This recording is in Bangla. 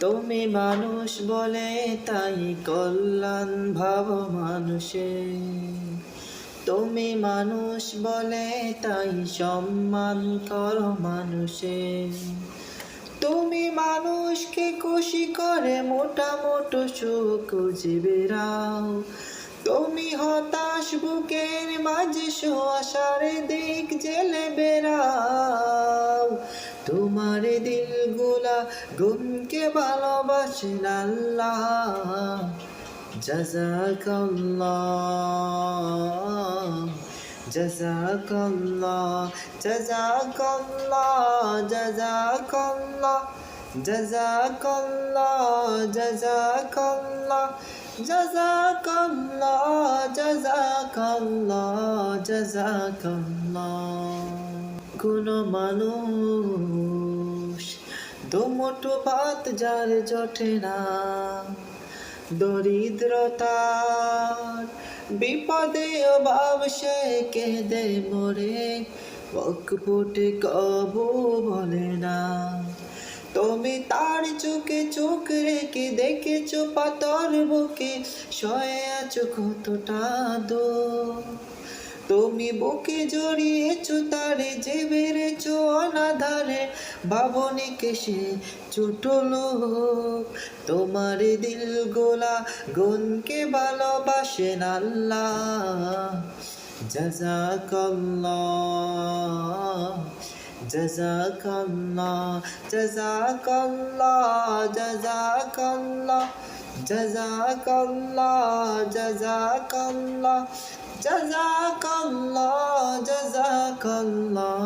তুমি মানুষ বলে তাই কল্যাণ ভাব মানুষে, তুমি মানুষ বলে তাই সম্মান করো মানুষে। তুমি মানুষকে খুশি করে মোটা মোটো সুখ খুঁজে বেড়াও, তুমি হতাশ বুকের মাঝে আশার দিক জেলে বেড়াও। তোমার দিলগুলা গুনকে ভালোবাসেন আল্লাহ। জাযাকাল্লাহ, জাযাকাল্লাহ, জাযাকাল্লাহ, জাযাকাল্লাহ, জাযাকাল্লাহ, জাযাকাল্লাহ, জাযাকাল্লাহ, জাযাকাল্লাহ, জাযাকাল্লাহ। কোন মানুষ দুমুঠো ভাত যার জোটে না, দরিদ্রতার বিপদে অভাব সে কেঁদে মরে, বুক ফুটে কবু বলে না। তুমি তার চোখে চোখ রেখে দেখেছো পাথর বুকে সয়ে আছো কতটা দূর। তুমি বুকে জড়িয়েছো তারে যে বেড়েছো অনাধারে, ভাবনিকে সে ছোট লোক। তোমার দিল গোলা গুনকে ভালোবাসেন আল্লাহ। জাযাকাল্লাহ, জাযাকাল্লাহ, জাযাকাল্লাহ, জাযাকাল্লাহ, জাযাকাল্লাহ, জাযাকাল্লাহ, জাযাকাল্লাহ, জাযাকাল্লাহ,